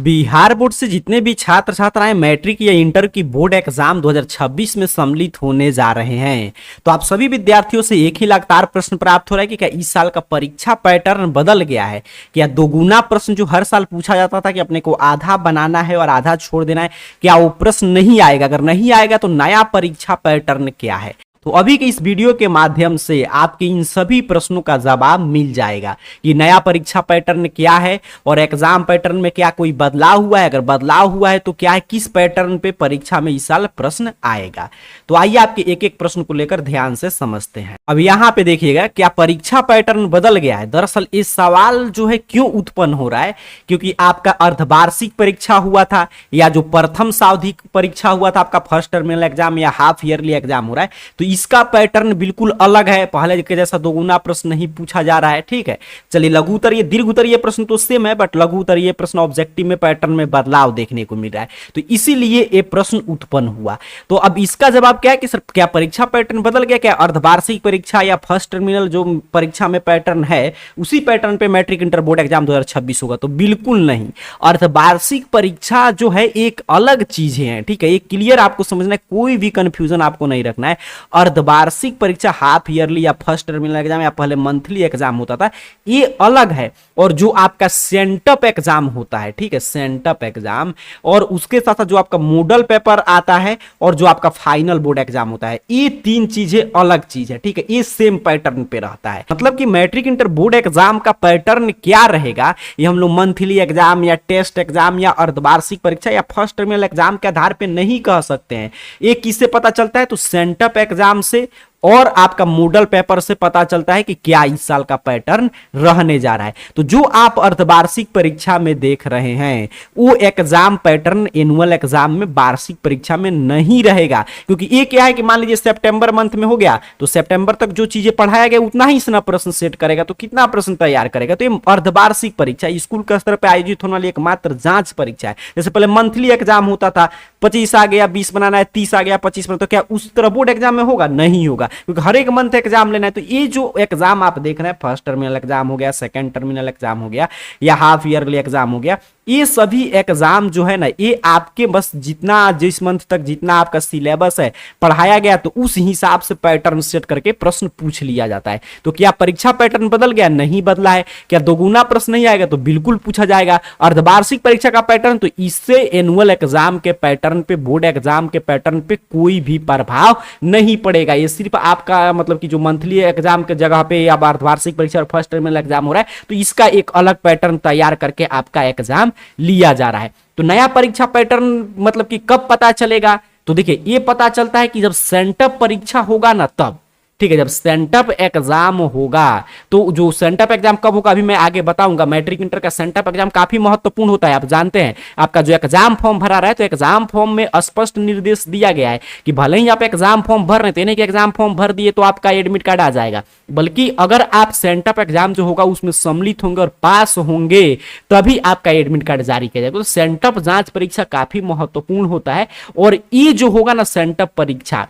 Bihar board से जितने भी छात्र छात्राएं मैट्रिक या इंटर की बोर्ड एग्जाम 2026 में सम्मिलित होने जा रहे हैं, तो आप सभी विद्यार्थियों से एक ही लगातार प्रश्न प्राप्त हो रहा है कि क्या इस साल का परीक्षा पैटर्न बदल गया है। क्या दोगुना प्रश्न जो हर साल पूछा जाता था कि अपने को आधा बनाना है और आधा छोड़ देना है, क्या वो प्रश्न नहीं आएगा? अगर नहीं आएगा तो नया परीक्षा पैटर्न क्या है? तो अभी के इस वीडियो के माध्यम से आपके इन सभी प्रश्नों का जवाब मिल जाएगा कि नया परीक्षा पैटर्न क्या है और एग्जाम पैटर्न में क्या कोई बदलाव हुआ है। अगर बदलाव हुआ है तो क्या है, किस पैटर्न पे परीक्षा में इस साल प्रश्न आएगा। तो आइए आपके एक एक प्रश्न को लेकर ध्यान से समझते हैं। अब यहाँ पे देखिएगा, क्या परीक्षा पैटर्न बदल गया है। दरअसल ये सवाल जो है क्यों उत्पन्न हो रहा है, क्योंकि आपका अर्धवार्षिक परीक्षा हुआ था या जो प्रथम सावधिक परीक्षा हुआ था, आपका फर्स्ट टर्मिनल एग्जाम या हाफ ईयरली एग्जाम हो रहा है, तो इसका पैटर्न बिल्कुल अलग है। पहले के जैसा दोगुना प्रश्न नहीं पूछा जा रहा है। ठीक है, चलिए लघु उत्तरीय दीर्घ उत्तरीय प्रश्न तो सेम है, बट लघु उत्तरीय प्रश्न ऑब्जेक्टिव में पैटर्न में बदलाव देखने को मिल रहा है, तो इसीलिए ये प्रश्न उत्पन्न हुआ। तो अब इसका जवाब क्या है कि सर क्या परीक्षा पैटर्न बदल गया? क्या अर्धवार्षिक परीक्षा या फर्स्ट टर्मिनल जो परीक्षा में पैटर्न है उसी पैटर्न पे मैट्रिक इंटर बोर्ड एग्जाम 2026 होगा? तो बिल्कुल नहीं। अर्धवार्षिक परीक्षा जो है एक अलग चीज है। ठीक है, ये क्लियर आपको समझना है, कोई भी कंफ्यूजन आपको नहीं रखना है। अर्धवार्षिक परीक्षा हाफ ईयरली या फर्स्ट टर्मिनल एग्जाम या पहले मंथली एग्जाम होता था, ये अलग है। और जो आपका सेंटअप एग्जाम होता है, ठीक है, सेंटअप एग्जाम, और उसके साथ साथ जो आपका मॉडल पेपर आता है और जो आपका फाइनल बोर्ड एग्जाम होता है, ये तीन चीजें अलग चीज है। ठीक है, ये सेम पैटर्न पे रहता है। मतलब कि मैट्रिक इंटर बोर्ड एग्जाम का पैटर्न क्या रहेगा, ये हम लोग मंथली एग्जाम या टेस्ट एग्जाम या अर्धवार्षिक परीक्षा या फर्स्ट टर्मिनल एग्जाम के आधार पे नहीं कह सकते हैं। ये किससे पता चलता है? तो सेंटअप एग्जाम से और आपका मॉडल पेपर से पता चलता है कि क्या इस साल का पैटर्न रहने जा रहा है। तो जो आप अर्धवार्षिक परीक्षा में देख रहे हैं वो एग्जाम पैटर्न एनुअल एग्जाम में वार्षिक परीक्षा में नहीं रहेगा। क्योंकि ये क्या है कि मान लीजिए सितंबर मंथ में हो गया, तो सितंबर तक जो चीजें पढ़ाया गया उतना ही इसना प्रश्न सेट करेगा, तो कितना प्रश्न तैयार करेगा। तो ये अर्धवार्षिक परीक्षा स्कूल के स्तर पर आयोजित होने वाली एकमात्र जांच परीक्षा है। जैसे पहले मंथली एग्जाम होता था, 25 आ गया 20 बनाना है, 30 आ गया 25 बनाना, तो क्या उस तरह बोर्ड एग्जाम में होगा? नहीं होगा, क्योंकि हर एक मंथ एग्जाम लेना है। तो ये जो एग्जाम आप देख रहे हैं, फर्स्ट टर्मिनल एग्जाम हो गया, सेकंड टर्मिनल एग्जाम हो गया या हाफ ईयरली एग्जाम हो गया, ये सभी एग्जाम जो है ना, ये आपके बस जितना जिस मंथ तक जितना आपका सिलेबस है पढ़ाया गया, तो उस हिसाब से पैटर्न सेट करके प्रश्न पूछ लिया जाता है। तो क्या परीक्षा पैटर्न बदल गया? नहीं बदला है। क्या दोगुना प्रश्न नहीं आएगा? तो बिल्कुल पूछा जाएगा। अर्धवार्षिक परीक्षा का पैटर्न, तो इससे एनुअल एग्जाम के पैटर्न पे, बोर्ड एग्जाम के पैटर्न पे कोई भी प्रभाव नहीं पड़ेगा। ये सिर्फ आपका मतलब कि जो मंथली एग्जाम के जगह पे या अर्धवार्षिक परीक्षा और फर्स्ट टर्मिनल एग्जाम हो रहा है, तो इसका एक अलग पैटर्न तैयार करके आपका एग्जाम लिया जा रहा है। तो नया परीक्षा पैटर्न मतलब कि कब पता चलेगा? तो देखिए, ये पता चलता है कि जब सेंटअप परीक्षा होगा ना तब। ठीक है, जब सेंटअप एग्जाम होगा, तो जो सेंटअप एग्जाम कब होगा अभी मैं आगे बताऊंगा। मैट्रिक इंटर का सेंटअप एग्जाम काफी महत्वपूर्ण होता है। आप जानते हैं, आपका जो एग्जाम फॉर्म भरा रहा है, तो एग्जाम फॉर्म में स्पष्ट निर्देश दिया गया है कि भले ही आप एग्जाम फॉर्म भर रहे थे, नहीं कि एग्जाम फॉर्म भर दिए तो आपका एडमिट कार्ड आ जाएगा, बल्कि अगर आप सेंटअप एग्जाम जो होगा उसमें सम्मिलित होंगे और पास होंगे तभी आपका एडमिट कार्ड जारी किया जाएगा। तो सेंटअप जांच परीक्षा काफी महत्वपूर्ण होता है। और ये जो होगा ना सेंटअप परीक्षा,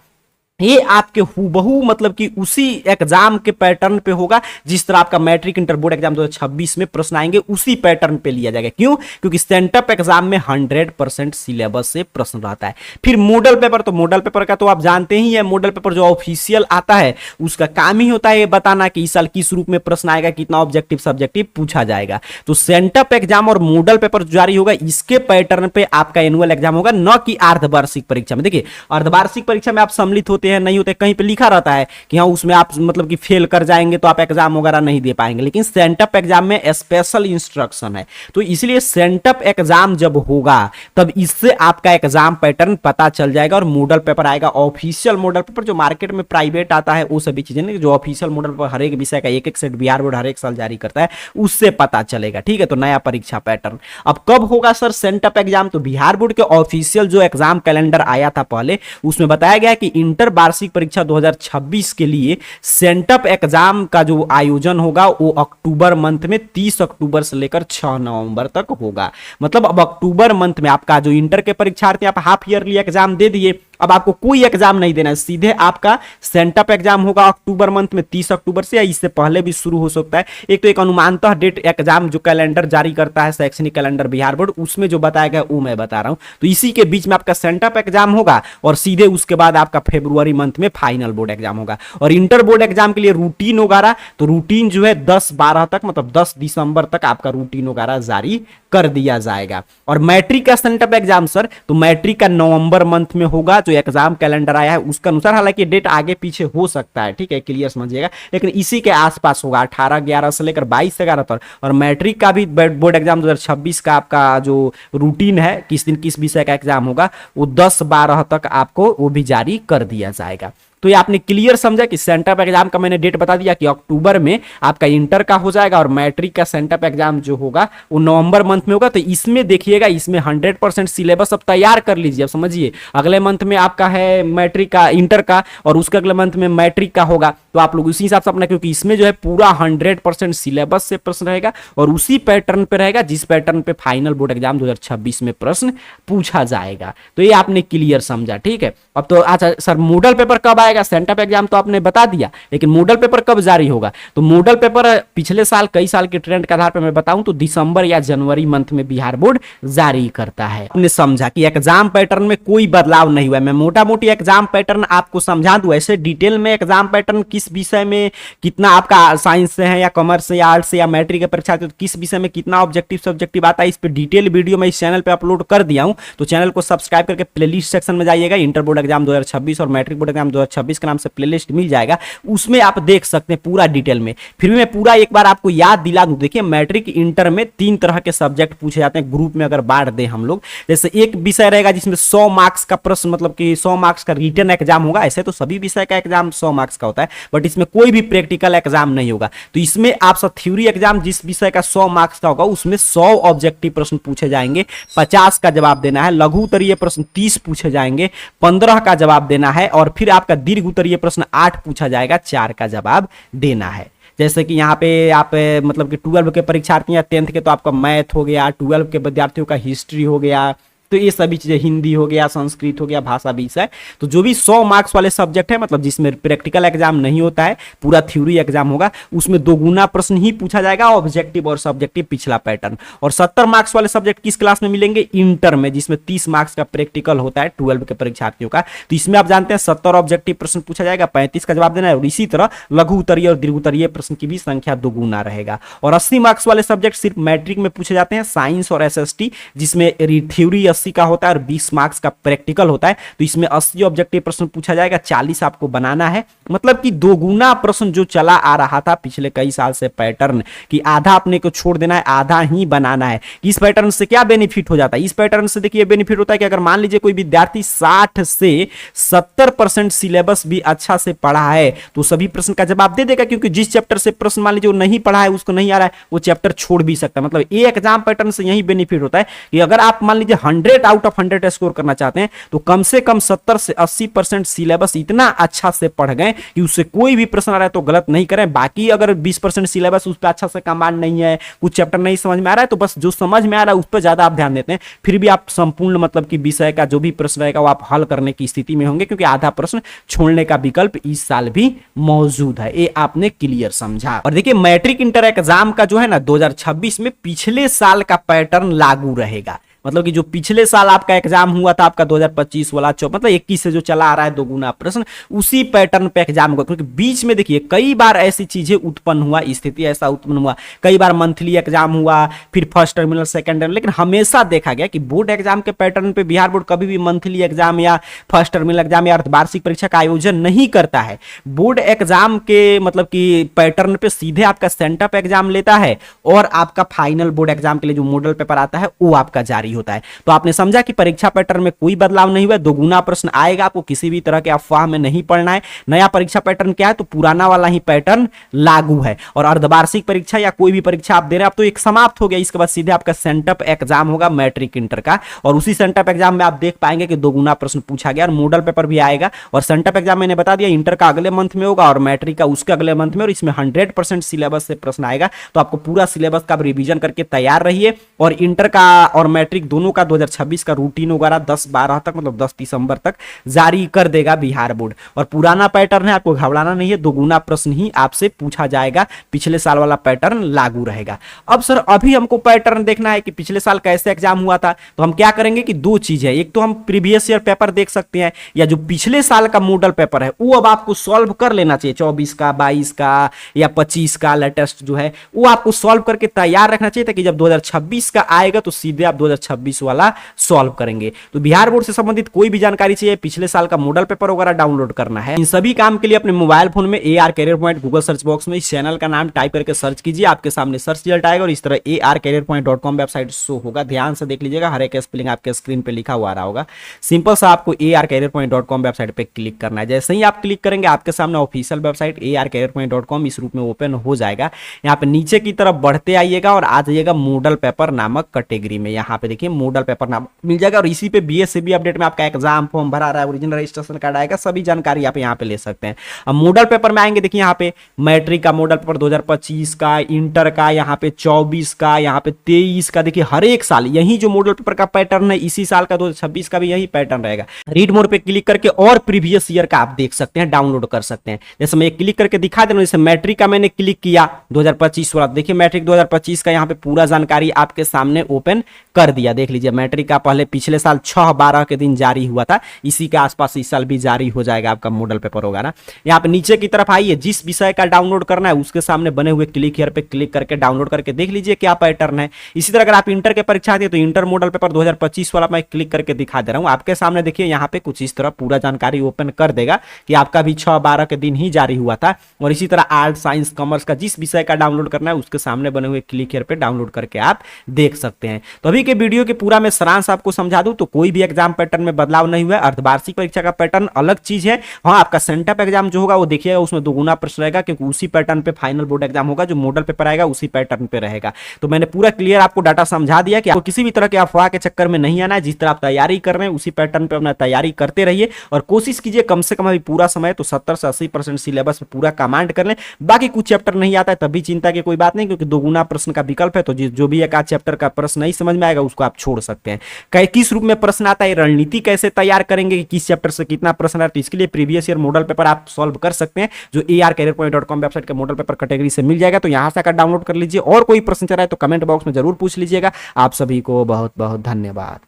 ये आपके हूबहू मतलब कि उसी एग्जाम के पैटर्न पे होगा जिस तरह आपका मैट्रिक इंटर बोर्ड एग्जाम 2026 में प्रश्न आएंगे, उसी पैटर्न पे लिया जाएगा। क्यों? क्योंकि सेंटअप एग्जाम में 100% सिलेबस से प्रश्न रहता है। फिर मॉडल पेपर, तो मॉडल पेपर का तो आप जानते ही है, मॉडल पेपर जो ऑफिशियल आता है उसका काम ही होता है ये बताना कि इस साल किस रूप में प्रश्न आएगा, कितना ऑब्जेक्टिव सब्जेक्टिव पूछा जाएगा। तो सेंटअप एग्जाम और मॉडल पेपर जारी होगा, इसके पैटर्न पे आपका एनुअल एग्जाम होगा, न कि अर्धवार्षिक परीक्षा में। देखिए, अर्धवार्षिक परीक्षा में आप सम्मिलित होते हैं नहीं होते, कहीं पे लिखा रहता है कि हाँ उसमें आप मतलब कि फेल कर जाएंगे तो आप एग्जाम वगैरह नहीं दे पाएंगे, लेकिन सेंटअप एग्जाम में स्पेशल इंस्ट्रक्शन है। तो इसलिए सेंटअप एग्जाम जब होगा तब इससे आपका एग्जाम पैटर्न पता चल जाएगा और मॉडल पेपर आएगा, ऑफिशियल मॉडल पेपर। जो मार्केट में प्राइवेट आता है वो सभी चीजें नहीं, जो ऑफिशियल मॉडल पेपर हर एक विषय का एक एक सेट बिहार बोर्ड हर एक साल जारी करता है, उससे पता चलेगा। ठीक है, तो नया परीक्षा पैटर्न अब कब होगा सर सेंटअप एग्जाम? तो बिहार बोर्ड के ऑफिशियल जो एग्जाम कैलेंडर आया था पहले, उसमें बताया गया कि इंटर वार्षिक परीक्षा 2026 के लिए सेंटअप एग्जाम का जो आयोजन होगा वो अक्टूबर मंथ में 30 अक्टूबर से लेकर 6 नवंबर तक होगा। मतलब अब अक्टूबर मंथ में आपका जो इंटर के परीक्षार्थी आप हाफ ईयरली एग्जाम दे दिए, अब आपको कोई एग्जाम नहीं देना है, सीधे आपका सेंटअप एग्जाम होगा अक्टूबर मंथ में 30 अक्टूबर से, या इससे पहले भी शुरू हो सकता है। एक तो एक अनुमानतः डेट एग्जाम जो कैलेंडर जारी करता है शैक्षणिक कैलेंडर बिहार बोर्ड, उसमें जो बताया गया वो मैं बता रहा हूं। तो इसी के बीच में आपका सेंटअप एग्जाम होगा और सीधे उसके बाद आपका फरवरी मंथ में फाइनल बोर्ड एग्जाम होगा। और इंटर बोर्ड एग्जाम के लिए रूटीन वगैरह, तो रूटीन जो है 10-12 तक, मतलब 10 दिसंबर तक आपका रूटीन वगैरह जारी कर दिया जाएगा। और मैट्रिक का सेंटअप एग्जाम सर, तो मैट्रिक का नवंबर मंथ में होगा, जो एग्जाम कैलेंडर आया है उसके अनुसार, हालांकि डेट आगे पीछे हो सकता है, ठीक है, क्लियर समझिएगा, लेकिन इसी के आसपास होगा 18/11 से लेकर 22/11 तक। और मैट्रिक का भी बोर्ड एग्जाम 2026 का आपका जो रूटीन है, किस दिन किस विषय का एग्जाम होगा, वो 10-12 तक आपको वो भी जारी कर दिया जाएगा। तो ये आपने क्लियर समझा कि सेंटअप एग्जाम का मैंने डेट बता दिया कि अक्टूबर में आपका इंटर का हो जाएगा, और मैट्रिक का सेंटअप एग्जाम जो होगा वो नवंबर मंथ में होगा। तो इसमें देखिएगा, इसमें 100% सिलेबस अब तैयार कर लीजिए। अब समझिए, अगले मंथ में आपका है मैट्रिक का, इंटर का, और उसके अगले मंथ में मैट्रिक का होगा, तो आप लोग उसी हिसाब से अपना, क्योंकि इसमें जो है पूरा 100% सिलेबस से प्रश्न रहेगा और उसी पैटर्न पे रहेगा जिस पैटर्न पे फाइनल बोर्ड एग्जाम 2026 में प्रश्न पूछा जाएगा। तो ये आपने क्लियर समझा, ठीक है। अब तो अच्छा सर, मॉडल पेपर कब आएगा? सेंटअप एग्जाम तो आपने बता दिया, लेकिन मॉडल पेपर कब जारी होगा? तो मॉडल पेपर पिछले साल कई साल के ट्रेंड के आधार पर मैं बताऊं तो दिसंबर या जनवरी मंथ में बिहार बोर्ड जारी करता है। आपने समझा कि एग्जाम पैटर्न में कोई बदलाव नहीं हुआ है। मैं मोटा मोटी एग्जाम पैटर्न आपको समझा दूं, ऐसे डिटेल में एग्जाम पैटर्न किस विषय में कितना आपका साइंस से है या कॉमर्स से या आर्ट्स से या मैट्रिक के परीक्षा तो किस विषय में कितना ऑब्जेक्टिव सब्जेक्टिव आता है, इस पे डिटेल वीडियो मैं इस चैनल पे अपलोड कर दिया हूं। तो चैनल को सब्सक्राइब करके प्लेलिस्ट सेक्शन में जाइएगा, इंटर बोर्ड एग्जाम 2026 और मैट्रिक बोर्ड एग्जाम 2026 के नाम से प्लेलिस्ट मिल जाएगा, उसमें आप देख सकते हैं पूरा डिटेल में। फिर भी मैं पूरा एक बार आपको याद दिला दूं, देखिए मैट्रिक इंटर में 3 तरह के सब्जेक्ट पूछे जाते हैं ग्रुप में, अगर बांट दें हम लोग। जैसे एक विषय रहेगा जिसमें 100 मार्क्स का प्रश्न, मतलब कि 100 मार्क्स का रिटन एग्जाम होगा। ऐसे तो सभी विषय का एग्जाम 100 मार्क्स का होता है, बट इसमें कोई भी प्रैक्टिकल एग्जाम नहीं होगा। तो इसमें आप सब थ्योरी एग्जाम जिस विषय का 100 मार्क्स का होगा उसमें 100 ऑब्जेक्टिव प्रश्न पूछे जाएंगे, 50 का जवाब देना है। लघु उत्तरीय प्रश्न 30 पूछे जाएंगे, 15 का जवाब देना है। और फिर आपका दीर्घ उत्तरीय प्रश्न 8 पूछा जाएगा, 4 का जवाब देना है। जैसे कि यहाँ पे आप मतलब कि 12 के परीक्षार्थी या 10th के, तो आपका मैथ हो गया, 12 के विद्यार्थियों का हिस्ट्री हो गया, तो ये सभी चीजें, हिंदी हो गया, संस्कृत हो गया, भाषा विषय। तो जो भी 100 मार्क्स वाले सब्जेक्ट है, मतलब जिसमें प्रैक्टिकल एग्जाम नहीं होता है, पूरा थ्योरी एग्जाम होगा, उसमें 2 गुना प्रश्न ही पूछा जाएगा, ऑब्जेक्टिव और सब्जेक्टिव पिछला पैटर्न। और 70 मार्क्स वाले सब्जेक्ट किस क्लास में मिलेंगे? इंटर में, जिसमें 30 मार्क्स का प्रैक्टिकल होता है 12 के परीक्षार्थियों का। तो इसमें आप जानते हैं 70 ऑब्जेक्टिव प्रश्न पूछा जाएगा, 35 का जवाब देना है। और इसी तरह लघु उत्तरीय और दीर्घ उत्तरीय प्रश्न की भी संख्या 2 गुना रहेगा। और 80 मार्क्स वाले सब्जेक्ट सिर्फ मैट्रिक में पूछे जाते हैं, साइंस और एसएसटी, जिसमें थ्योरी 80 का होता है और 20 मार्क्स का प्रैक्टिकल होता है। तो इसमें 80 ऑब्जेक्टिव प्रश्न पूछा जाएगा, 40 आपको बनाना है। मतलब कि 2 गुना प्रश्न जो चला आ रहा था पिछले कई साल से पैटर्न, कि आधा अपने को छोड़ देना है, आधा ही बनाना है। इस पैटर्न से क्या बेनिफिट हो जाता है? इस पैटर्न से देखिए बेनिफिट होता है कि अगर मान लीजिए कोई विद्यार्थी 60 से 70% सिलेबस भी अच्छा से पढ़ा है तो सभी प्रश्न का जवाब दे देगा, क्योंकि जिस चैप्टर से प्रश्न मान लीजिए वो नहीं पढ़ा है, उसको नहीं आ रहा है, वो चैप्टर छोड़ भी सकता है। मतलब ये एग्जाम पैटर्न से यही बेनिफिट होता है कि अगर आप मान लीजिए 100 आउट ऑफ 100 स्कोर करना चाहते हैं तो कम से कम 70 से 80% सिलेबस इतना अच्छा से पढ़ गए कि उससे कोई भी प्रश्न आ रहा है तो गलत नहीं करें। बाकी अगर 20% सिलेबस उस पर अच्छा से कमांड नहीं है, कुछ चैप्टर नहीं समझ में आ रहा है, तो बस जो समझ में आ रहा है उस पर ज्यादा आप ध्यान देते हैं, फिर भी आप संपूर्ण मतलब कि विषय का जो भी प्रश्न रहेगा वो आप हल करने की स्थिति में होंगे, क्योंकि आधा प्रश्न छोड़ने का विकल्प इस साल भी मौजूद है। ये आपने क्लियर समझा। और देखिए मैट्रिक इंटर एग्जाम का जो है ना 2026 में पिछले साल का पैटर्न लागू रहेगा। मतलब कि जो पिछले साल आपका एग्जाम हुआ था आपका 2025 वाला मतलब 21 से जो चला आ रहा है 2 गुना प्रश्न, उसी पैटर्न पे एग्जाम होगा। क्योंकि बीच में देखिए कई बार ऐसी चीजें उत्पन्न हुआ, स्थिति ऐसा उत्पन्न हुआ, कई बार मंथली एग्जाम हुआ, फिर फर्स्ट टर्मिनल सेकंड टर्मिनल, लेकिन हमेशा देखा गया कि बोर्ड एग्जाम के पैटर्न पे बिहार बोर्ड कभी भी मंथली एग्जाम या फर्स्ट टर्मिनल एग्जाम या अर्धवार्षिक परीक्षा का आयोजन नहीं करता है। बोर्ड एग्जाम के मतलब कि पैटर्न पे सीधे आपका सेंटअप एग्जाम लेता है और आपका फाइनल बोर्ड एग्जाम के लिए जो मॉडल पेपर आता है वो आपका जारी होता है। तो आपने समझा कि परीक्षा पैटर्न में कोई बदलाव नहीं हुआ, 2 गुना प्रश्न आएगा, आपको किसी भी तरह के अफवाह में नहीं पड़ना है। नया परीक्षा पैटर्न क्या है? तो पुराना वाला ही पैटर्न लागू है। और अर्धवार्षिक परीक्षा या कोई भी परीक्षा आप दे रहे हैं, आप तो एक समाप्त हो गया, इसके बाद सीधे आपका सेंटअप एग्जाम होगा मैट्रिक इंटर का। और उसी सेंटअप एग्जाम में आप देख पाएंगे कि 2 गुना प्रश्न पूछा गया और मॉडल पेपर भी आएगा। और सेंटअप एग्जाम मैंने बता दिया इंटर का अगले मंथ में होगा और मैट्रिक का उसके अगले मंथ में, और इसमें 100% सिलेबस से प्रश्न आएगा। तो आपको पूरा सिलेबस का रिवीजन करके तैयार रहिए। और इंटर का और मैट्रिक मैट्रिक दोनों का 2026 का रूटीन वगैरह 10-12 तक, मतलब 10 दिसंबर तक जारी कर देगा बिहार बोर्ड। और पुराना पैटर्न है, आपको घबराना नहीं है, दोगुना प्रश्न ही आपसे पूछा जाएगा, पिछले साल वाला पैटर्न लागू रहेगा। अब सर अभी हमको पैटर्न देखना है कि पिछले साल कैसे एग्जाम हुआ था, तो हम क्या करेंगे कि दो चीज है, एक तो हम प्रीवियस ईयर पेपर देख सकते हैं, या जो पिछले साल का मॉडल पेपर है वो अब आपको सॉल्व कर लेना चाहिए, 24 का, 22 का या 25 का लेटेस्ट जो है वो आपको सॉल्व करके तैयार रखना चाहिए, ताकि जब 2026 का आएगा तो सीधे आप 2026 वाला सॉल्व करेंगे। तो बिहार बोर्ड से संबंधित कोई भी जानकारी चाहिए, पिछले साल का मॉडल पेपर वगैरह डाउनलोड करना है, इन सभी काम के लिए अपने मोबाइल फोन में AR career point Google search box में इस चैनल का नाम टाइप करके सर्च कीजिए, आपके सामने सर्च रिजल्ट आएगा और इस तरह arcareerpoint.com वेबसाइट शो होगा। ध्यान से देख लीजिएगा, हर एक स्पेलिंग आपके स्क्रीन पे लिखा हुआ आ रहा होगा। सिंपल सा आपको arcareerpoint.com वेबसाइट पे क्लिक करना है। जैसे ही आप क्लिक करेंगे आपके सामने ऑफिशियल वेबसाइट arcareerpoint.com इस रूप में ओपन हो जाएगा। यहाँ पे नीचे की तरफ बढ़ते आइएगा और आ जाइएगा मॉडल पेपर नामक कैटेगरी में। यहाँ पे देखिए मॉडल पेपर नाम मिल जाएगा और इसी पे BSCB अपडेट में आपका एग्जाम फॉर्म भरा रहा है, ओरिजिनल रजिस्ट्रेशन कार्ड आएगा, सभी जानकारी आप यहाँ पे ले सकते हैं। अब मॉडल पेपर में आएंगे, देखिए यहाँ पे मैट्रिक का मॉडल पेपर 2025 का, इंटर का यहाँ पे 24 का, यहाँ पे 23 का, देखिए हर एक साल यही जो मॉडल पेपर का पैटर्न है, इसी साल का 2026 का भी यही पैटर्न रहेगा। रीड मोड पे क्लिक करके और प्रीवियस ईयर का आप देख सकते हैं, डाउनलोड कर सकते हैं। जैसे मैं क्लिक करके दिखा दे रहा हूं, जैसे मैट्रिक का मैंने क्लिक किया 2025 वाला, देखिए मैट्रिक 2025 का यहाँ पे पूरा जानकारी आपके सामने ओपन कर दिया। देख लीजिए मैट्रिक का पहले पिछले साल 6/12 के दिन जारी हुआ था, इसी के आसपास इस साल भी जारी हो जाएगा आपका मॉडल पेपर होगा ना। यहाँ पे नीचे की तरफ आइए, जिस विषय का डाउनलोड करना है उसके सामने बने हुए क्लिक हियर पे क्लिक करके डाउनलोड करके देख लीजिए क्या पैटर्न है। इसी तरह अगर आप इंटर के परीक्षा दी तो इंटर मॉडल पेपर 2025 वाला मैं क्लिक करके दिखा दे रहा हूं आपके सामने। देखिए यहाँ पे कुछ इस तरह पूरा जानकारी ओपन कर देगा कि आपका भी 6/12 के दिन ही जारी हुआ था। और इसी तरह आर्ट, साइंस, कॉमर्स का जिस विषय का डाउनलोड करना है उसके सामने बने हुए क्लिक हियर पे डाउनलोड करके आप देख सकते हैं। तो अभी के वीडियो के पूरा मैं सारांश आपको समझा दूं तो कोई भी एग्जाम पैटर्न में बदलाव नहीं हुआ है। अर्धवार्षिक परीक्षा का पैटर्न अलग चीज है, हाँ आपका सेंटअप एग्जाम जो होगा वो देखिएगा उसमें दोगुना प्रश्न रहेगा, क्योंकि उसी पैटर्न पे फाइनल बोर्ड एग्जाम होगा, जो मॉडल पेपर आएगा उसी पैटर्न पे रहेगा। तो मैंने पूरा क्लियर आपको डाटा समझा दिया कि आपको किसी भी तरह के अफवाह के चक्कर में नहीं आना है, जिस तरह आप तैयारी कर रहे हैं उसी पैटर्न पे अपना तैयारी करते रहिए और कोशिश कीजिए कम से कम अभी पूरा समय तो 70 से 80% सिलेबस पे पूरा कमांड कर लें। बाकी कुछ चैप्टर नहीं आता है तब भी चिंता की कोई बात नहीं, क्योंकि दोगुना प्रश्न का विकल्प है, तो जो भी एक आध चैप्टर का प्रश्न नहीं समझ में आएगा उसको आप छोड़ सकते हैं। किस रूप में प्रश्न आता है, रणनीति कैसे तैयार करेंगे कि किस चैप्टर से कितना प्रश्न आता है, इसके लिए प्रीवियस ईयर मॉडल पेपर आप सॉल्व कर सकते हैं, जो arcareerpoint.com वेबसाइट के मॉडल पेपर कैटेगरी से मिल जाएगा। तो यहां से आकर डाउनलोड कर लीजिए। और कोई प्रश्न चल रहा है तो कमेंट बॉक्स में जरूर पूछ लीजिएगा। आप सभी को बहुत बहुत धन्यवाद।